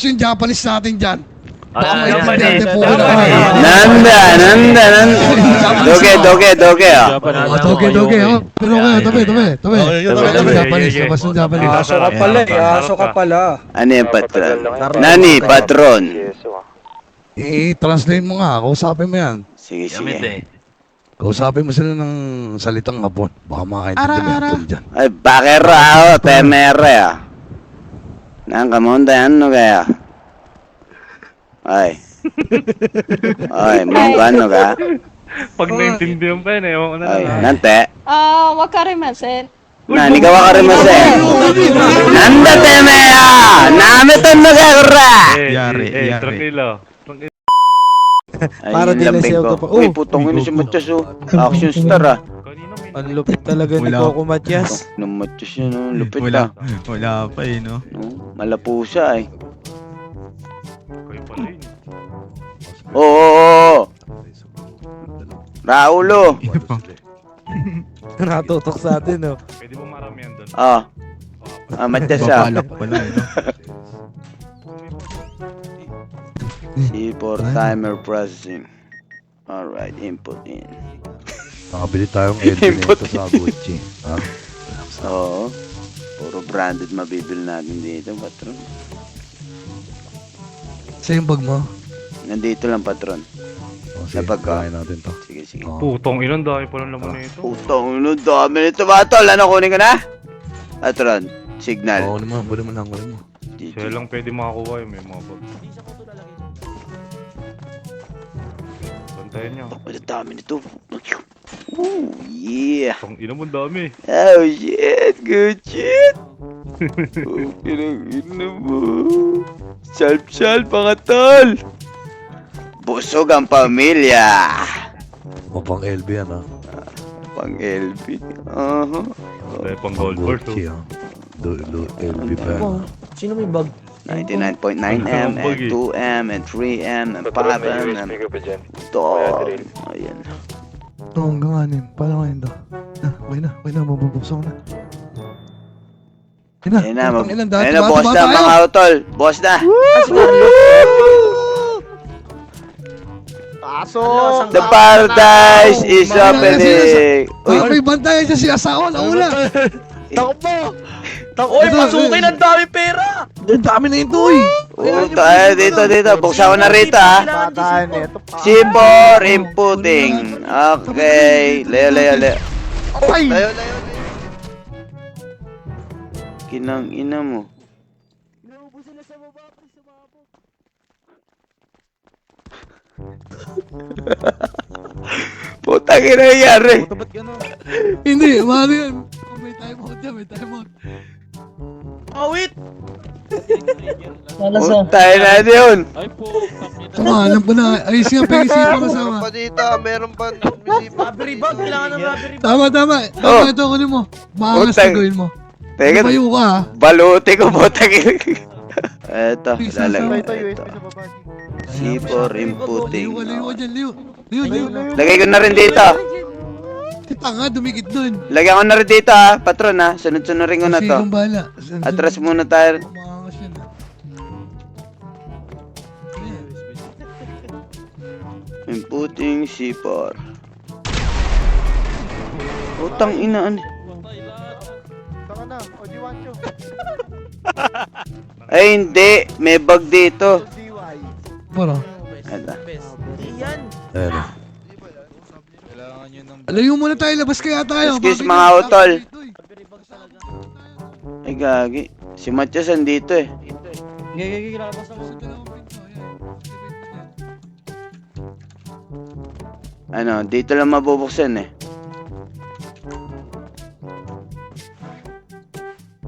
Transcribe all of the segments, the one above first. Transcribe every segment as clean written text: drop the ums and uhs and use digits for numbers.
Yung Japanese natin dyan. Baka may Japanese. po. Nanda. Doge ah. Doge. Pero kayo, tabi. Japanese, labas ng Japanese. Aso ka pala. Ano yung patron? Nani, patron. I-translate mo nga, kausapin mo yan. Sige. Kausapin mo sila ng salitang Hapon. Baka makaintindi mo yung Hapon dyan. Ay, bakero temere ah. Nang kamonda yan no kaya? Ay, mong ano ka? Pag naintindihan pa yun eh, ewan ko na Ay, lang. nante. Wakarimasen. Nani ka wakarimasen. Nanda temea! Nameton no kaya Yari. Tranquilo. Para di na siya ko. Uy, putong ino si Matias oh. Action star ah. Ang lupit talaga ni Coco Matias. Nung Matias yun oh, lupit ah. Wala pa eh, no? Malapo siya eh. Kayo pala yun. Oo. Raulo. Natutok sa atin, oh. Pwede mo maramihan doon. Matias ah. Babalak pala eh, no? C4 timer processing. Alright, input in. Nakabili tayong LB nito sa Gucci. Ha? Oo. Puro branded mabibil natin dito, patron. Sa yung bag mo? Nandito lang, patron. Sige, Napagka- kain natin to. Sige. Putong ilan, dahil palang laman na ito. Putong ino, dami nito, batol. Ano, kunin ko na? Patron, signal. Oo, kunin mo lang. Siya lang pwede makakuha yung may mga bag. Bantayan niyo. Ang dami nito. Ooh, yeah. Tong ina mo dami. Oh, shit. Good shit. Okay lang, ino mo. Salp, mga tol. Busog ang pamilya. Mapang LB yan, ha? Pang LB. Aha. Dahil pang gold horse. Gucci, ha? LB pa yan. Sino may bag? 99.9M and 2M and 3M and 5M and dog. Ayan. Ito, hanggang anim. Paano kayo ito? Wait na, mabubuksan ko na. Ayun na, putang ilan, ayun na, boss bata na tayo. mga utol. Boss na. The paradise is opening. Uy, May bantayan siya si Asawa, naula. Oy, pasukin ang dami pera! Ang dami na ito, uy. tayo dito. Buksan ko na rito, ha. C4 inputting. Okay. Layo. Kinang ina mo. Putang ina nangyari. Hindi, mahalo yan. May time out yan, may time out. Awit! Putang ina yun. Sama, alam ko na. Ayos nga, pegi sipa kasama. Meron pa Rubbery bag, kailangan ng rubbery bag. Tama. Ito, kunin mo. Maangas na gawin mo. Teka, Tumayo ka, ha. baluti ko putang ina. Eto, Isa, lalagay. isa. Ito. C4 inputting. Liyo ka dyan, liyo. Lagay ko na rin dito. Kita nga, dumikit dun. Lagyan ko na rin dito ha, patron ha. Sunod-sunurin ko na Sige, to. kung bahala. Atras muna tayo. Maangas yan, ha. Inputting C4. Utang ina. Ay hindi, may bag dito. Para. Hala. Ayan. Alayo muna tayo, labas kaya tayo. Excuse, Bakit mga na- utol. Ay gagi. Si Matias andito eh. Ano, dito lang mabubuksan eh.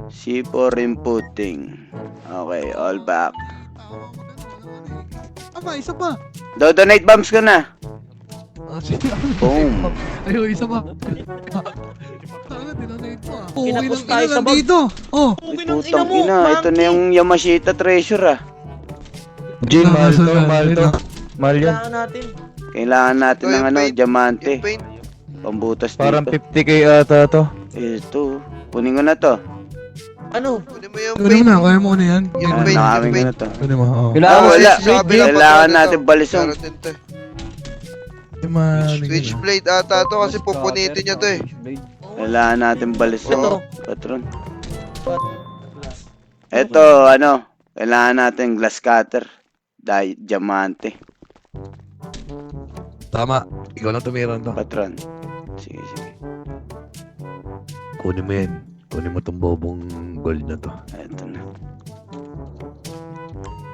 C4 inputting. Okay, all back. Isa pa. Donate bombs ka na. Sige. Boom. Ayo, isa pa. Tanga, dinonate mo, ah. Oo, Kinapos ilang tayo ina sa bag. nandito. Oh. Putang ina, ito na yung Yamashita treasure ah. Jim, mahal to. Mahal yan. Kailangan natin. Kailangan natin ng ano, diamante. Yung paint. Pambutas Parang dito. 50k ata to. Ito, kunin ko na to. Ano? Kunin mo yung Kunin mo na, kaya mo na yan. Yung Ah, paint, nakawin yung ko na paint. to. Kunin mo, oo. Kailangan mo wala. switch blade. Kailangan natin balisong. Meron din to eh. Switch Switchblade ata to kasi pupunitin niya to eh. Kailangan natin balisong. Ito. Patron. Ito, ano, kailangan natin glass cutter. Diamante. Tama, ikaw lang tumira to. Patron. Sige, sige. Kunin mo yan. Kunin mo tong bobong gold na to. Ito na.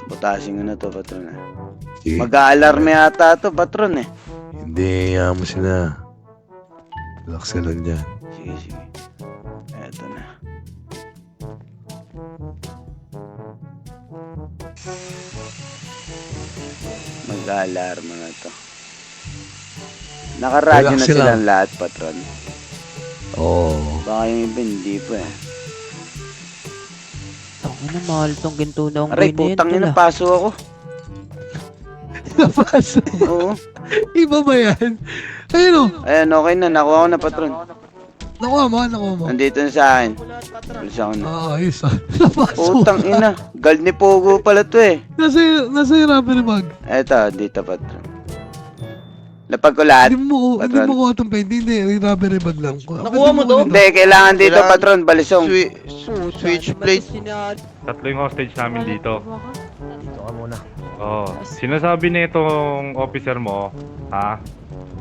Butasin ko na to, patron. Sige. Mag-aalarme yata to, patron eh. Hindi, mo sila. Relax ka lang dyan. Sige, sige. Ito na. Mag-aalarme na to. Nakaradyo Relax na sila. silang lahat, patron. Oo. Baka yung iba hindi pa eh. Tangin na, mahal tong ginto na ang Aray, putang ina, paso ako. Napaso. Oo. Iba ba yan? Ayun o. Ayan, okay na. Nakuha ko na, patron. Nakuha mo. Nandito na sa akin. Wala, patron. Alis ako na. Ayos ah. Napaso. Putang ina. Gold ni Pogo pala to eh. Nasa yung rubber bag. Eto, dito, patron. Lapag ko lahat. Hindi mo Patron. kuha itong paint. Hindi, yung rubber bag lang. Nakuha mo to? Hindi, kailangan dito, Kailangan- patron. Balisong. Switchblade. Tatlo yung hostage namin dito. Dito ka muna. Oo. Sinasabi na itong officer mo, ha?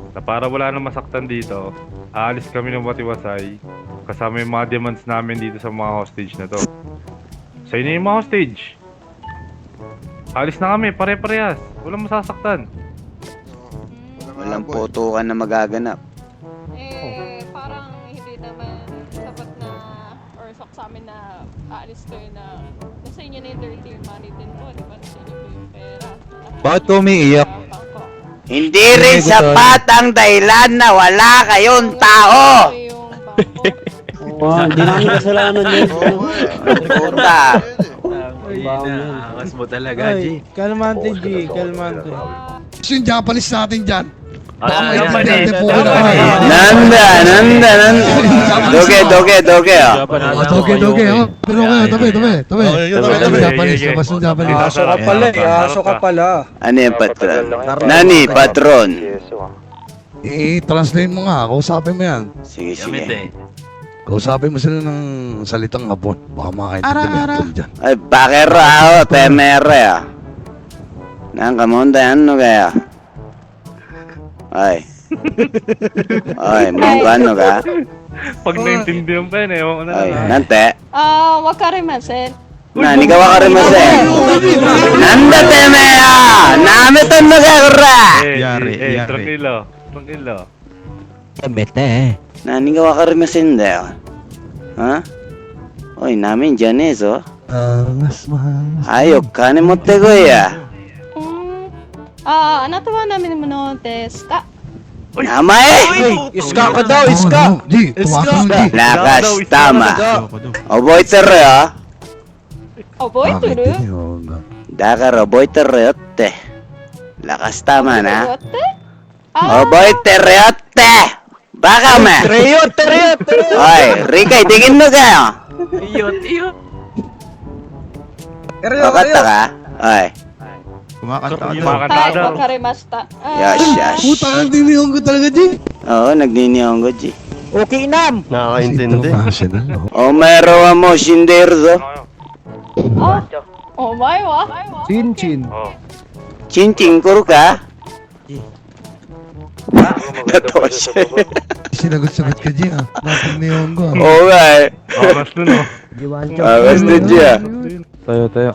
Na para wala nang masaktan dito, aalis kami ng Watiwasay. Kasama yung mga demands namin dito sa mga hostage na to. Sa inyo yung mga hostage. Alis na kami, pare-parehas. Walang masasaktan. Walang putukan na magaganap. Parang hindi naman sapat na or sa amin na aalis kayo na nasa inyo na yung dirty money din po, di ba? Nasa inyo po yung pera. Bakit ka umiiyak? Bangko. Hindi rin sapat ang dahilan na wala kayong tao! Ito yung bangko. Wow, hindi namin kasalanan yun. Puta! Angas mo talaga, Ay, kalmante, G. Kalmante. Yung Japanese natin dyan. Ah, Japanese. Nanda! Doge, ah. Doge. Pero kayo, tabi. Japanese, labas ng Japanese. Aso ka pala eh, aso ka pala. Ano yung patron? Nani, patron? I-translate mo nga, kausapin mo yan. Sige, sige. Kausapin mo sila ng salitang Hapon. Baka makaintindi mo yung Hapon dyan. Ay, bakero ako, temere ah. Nang kamonda, ano kaya? Ay. Ay, mong ano ka? Pag naintindihan pa yun, ewan ko na Ay, lang. nante. Wakarimasen. Nani ka wakarimasen? Nanda temea! Namitan na kagura! Tranquilo. Nani ka wakarimasen dayo? Ha? Oy, namin dyan eh, so. Angas, mahangas. Ayok, kanin mo te ko ya. Natuwa namin mo no testa. Nama eh! Iska ka daw, iska! G, tumakas mo, G. Lakas tama. Oboy tere ah. Boy, turu. Dakar oboy tere otte. Lakas tama na. Bote? Oboy tere otte. Baka me. Treyot! Oy, Rikay, tingin mo kayo. Makata ka? Oy. Hi, Kumakanta daw. wakarimasta. Yash. Puta ka, dinihon ko talaga, G. Oo, nagniniyong ko, G. Okay, Nam! International, no? O meron mo, sinderzo. Oh my wa. Chin. Oh. Chin-chin kuro ka? Natawa siya. Sinagot-sagot ka, G, ah. Dinihon ko, ah. Okay. Oras nun, oh. Agas na, G, ah. Tayo.